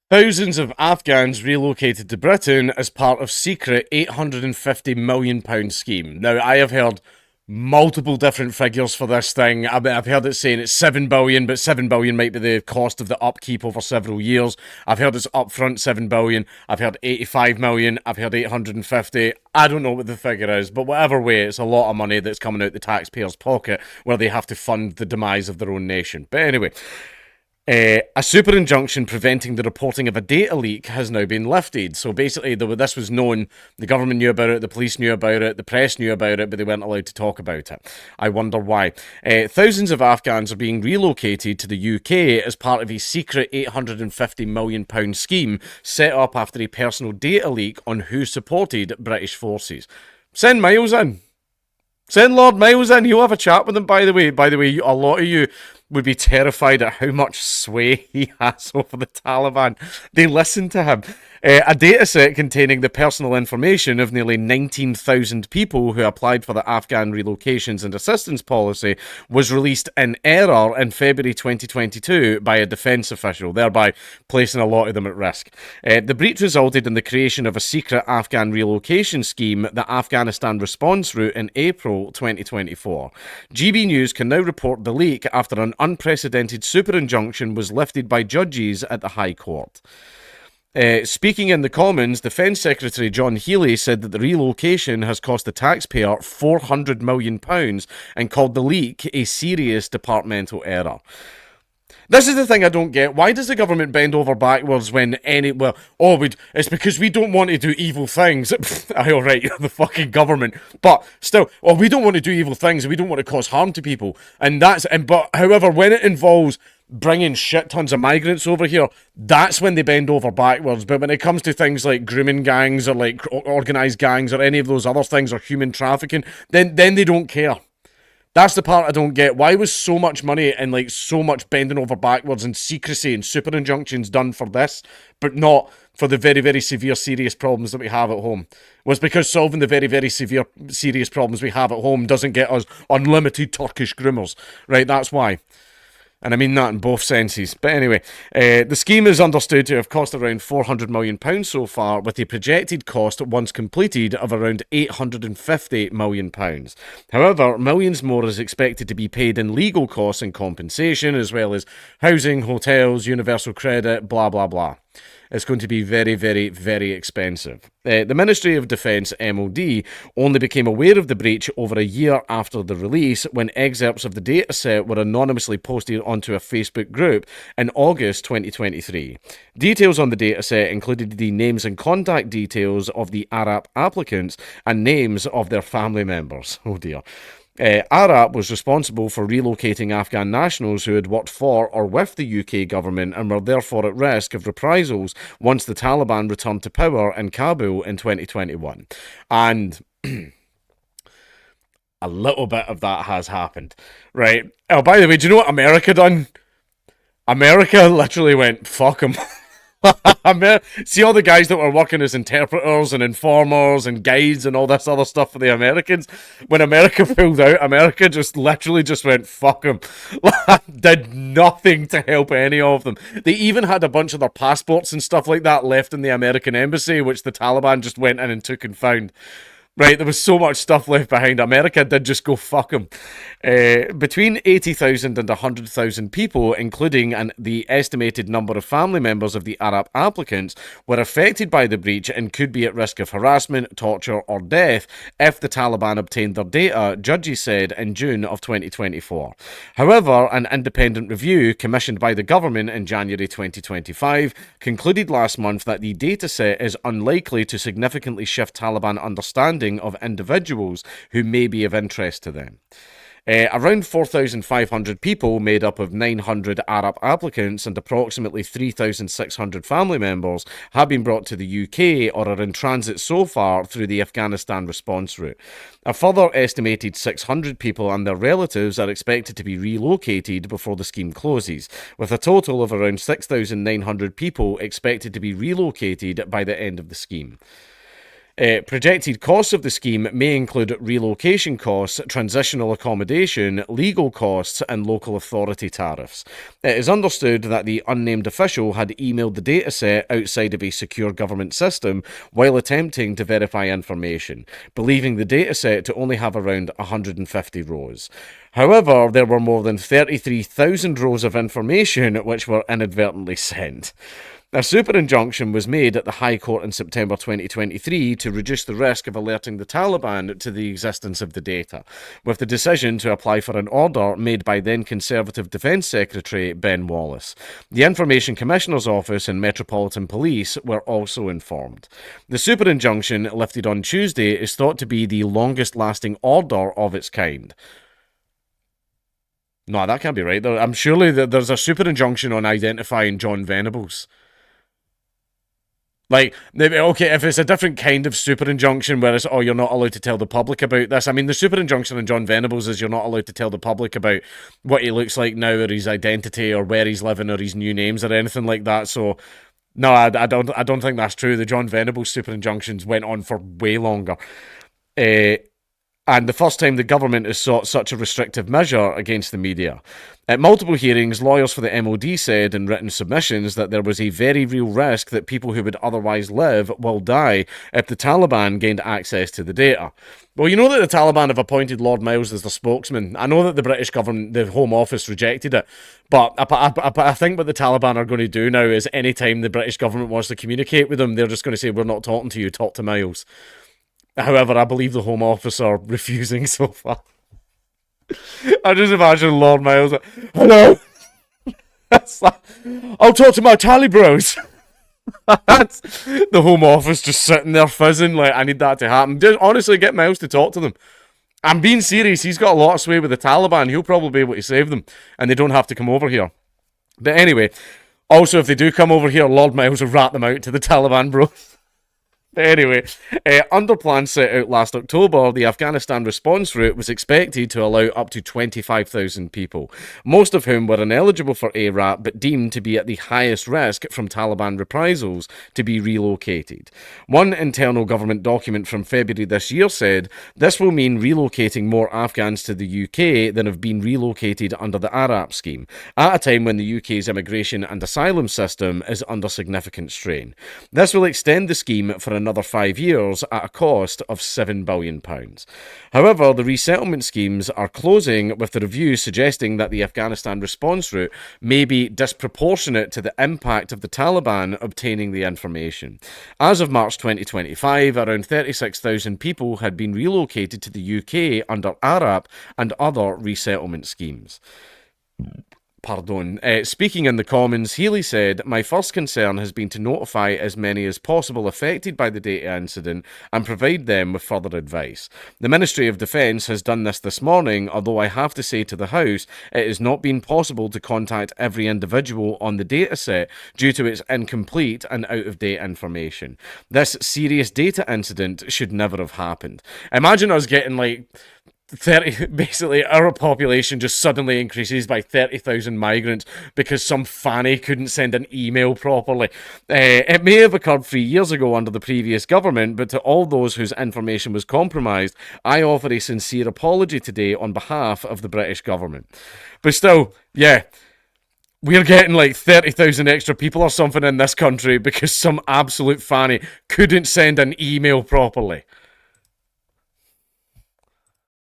Thousands of Afghans relocated to Britain as part of secret £850 million scheme. Now, I have heard multiple different figures for this thing. I've heard it saying it's 7 billion, but 7 billion might be the cost of the upkeep over several years. I've heard it's upfront 7 billion. I've heard 85 million. I've heard 850. I don't know what the figure is, but whatever way, it's a lot of money that's coming out the taxpayer's pocket where they have to fund the demise of their own nation. But anyway, a super injunction preventing the reporting of a data leak has now been lifted. So basically, this was known. The government knew about it, the police knew about it, the press knew about it, but they weren't allowed to talk about it. I wonder why. Thousands of Afghans are being relocated to the UK as part of a secret £850 million scheme set up after a personal data leak on who supported British forces. Send Miles in. Send Lord Miles in. He'll have a chat with him, by the way. By the way, a lot of you would be terrified at how much sway he has over the Taliban. They listen to him. A dataset containing the personal information of nearly 19,000 people who applied for the Afghan Relocations and Assistance Policy was released in error in February 2022 by a defence official, thereby placing a lot of them at risk. The breach resulted in the creation of a secret Afghan relocation scheme, the Afghanistan Response Route, in April 2024. GB News can now report the leak after an unprecedented super injunction was lifted by judges at the High Court. Speaking in the Commons, Defence Secretary John Healey said that the relocation has cost the taxpayer £400 million and called the leak a serious departmental error. This is the thing I don't get. Why does the government bend over backwards when it's because we don't want to do evil things. Alright, you're the fucking government. But still, we don't want to do evil things and we don't want to cause harm to people. But however, when it involves bringing shit tons of migrants over here, that's when they bend over backwards. But when it comes to things like grooming gangs or like organised gangs or any of those other things or human trafficking, then they don't care. That's the part I don't get. Why was so much money and like so much bending over backwards and secrecy and super injunctions done for this, but not for the very, very severe, serious problems that we have at home? Was because solving the very, very severe, serious problems we have at home doesn't get us unlimited Turkish groomers, right? That's why. And I mean that in both senses. But anyway, the scheme is understood to have cost around £400 million so far, with a projected cost once completed of around £850 million. However, millions more is expected to be paid in legal costs and compensation, as well as housing, hotels, universal credit, blah, blah, blah. It's going to be very, very, very expensive. The Ministry of Defence, MOD, only became aware of the breach over a year after the release, when excerpts of the dataset were anonymously posted onto a Facebook group in August 2023. Details on the dataset included the names and contact details of the Arab applicants and names of their family members. Oh dear. Arab was responsible for relocating Afghan nationals who had worked for or with the UK government and were therefore at risk of reprisals once the Taliban returned to power in Kabul in 2021. And a little bit of that has happened, right? Oh, by the way, do you know what America done? America literally went, fuck them. See all the guys that were working as interpreters and informers and guides and all this other stuff for the Americans? When America pulled out, America just literally just went, fuck them. Did nothing to help any of them. They even had a bunch of their passports and stuff like that left in the American embassy, which the Taliban just went in and took and found. Right, there was so much stuff left behind. America did just go fuck them. Between 80,000 and 100,000 people, including the estimated number of family members of the Arab applicants, were affected by the breach and could be at risk of harassment, torture, or death if the Taliban obtained their data, judges said in June of 2024. However, an independent review commissioned by the government in January 2025 concluded last month that the dataset is unlikely to significantly shift Taliban understanding of individuals who may be of interest to them. Around 4,500 people, made up of 900 Arab applicants and approximately 3,600 family members, have been brought to the UK or are in transit so far through the Afghanistan response route. A further estimated 600 people and their relatives are expected to be relocated before the scheme closes, with a total of around 6,900 people expected to be relocated by the end of the scheme. Projected costs of the scheme may include relocation costs, transitional accommodation, legal costs, and local authority tariffs. It is understood that the unnamed official had emailed the dataset outside of a secure government system while attempting to verify information, believing the dataset to only have around 150 rows. However, there were more than 33,000 rows of information which were inadvertently sent. A super injunction was made at the High Court in September 2023 to reduce the risk of alerting the Taliban to the existence of the data, with the decision to apply for an order made by then Conservative Defence Secretary Ben Wallace. The Information Commissioner's Office and Metropolitan Police were also informed. The super injunction, lifted on Tuesday, is thought to be the longest-lasting order of its kind. No, that can't be right. I'm surely there's a super injunction on identifying John Venables. Like, okay, if it's a different kind of super injunction where it's, oh, you're not allowed to tell the public about this. I mean, the super injunction on John Venables is you're not allowed to tell the public about what he looks like now or his identity or where he's living or his new names or anything like that. So, no, I don't think that's true. The John Venables super injunctions went on for way longer. And the first time the government has sought such a restrictive measure against the media. At multiple hearings, lawyers for the MOD said in written submissions that there was a very real risk that people who would otherwise live will die if the Taliban gained access to the data. Well, you know that the Taliban have appointed Lord Miles as their spokesman. I know that the British government, the Home Office, rejected it. But I think what the Taliban are going to do now is anytime the British government wants to communicate with them, they're just going to say, we're not talking to you, talk to Miles. However, I believe the Home Office are refusing so far. I just imagine Lord Miles like, hello! Like, I'll talk to my tally bros. That's the Home Office just sitting there fizzing like, I need that to happen. Just honestly, get Miles to talk to them. I'm being serious, he's got a lot of sway with the Taliban. He'll probably be able to save them. And they don't have to come over here. But anyway, also if they do come over here, Lord Miles will rat them out to the Taliban bros. Anyway, under plans set out last October, the Afghanistan response route was expected to allow up to 25,000 people, most of whom were ineligible for ARAP but deemed to be at the highest risk from Taliban reprisals to be relocated. One internal government document from February this year said, this will mean relocating more Afghans to the UK than have been relocated under the ARAP scheme, at a time when the UK's immigration and asylum system is under significant strain. This will extend the scheme for another 5 years at a cost of £7 billion. However, the resettlement schemes are closing, with the review suggesting that the Afghanistan response route may be disproportionate to the impact of the Taliban obtaining the information. As of March 2025, around 36,000 people had been relocated to the UK under ARAP and other resettlement schemes. Speaking in the Commons, Healy said, my first concern has been to notify as many as possible affected by the data incident and provide them with further advice. The Ministry of Defence has done this morning, although I have to say to the House, it has not been possible to contact every individual on the dataset due to its incomplete and out-of-date information. This serious data incident should never have happened. Imagine us getting like 30, basically our population just suddenly increases by 30,000 migrants because some fanny couldn't send an email properly. It may have occurred 3 years ago under the previous government, but to all those whose information was compromised, I offer a sincere apology today on behalf of the British government. But still, yeah, we're getting like 30,000 extra people or something in this country because some absolute fanny couldn't send an email properly.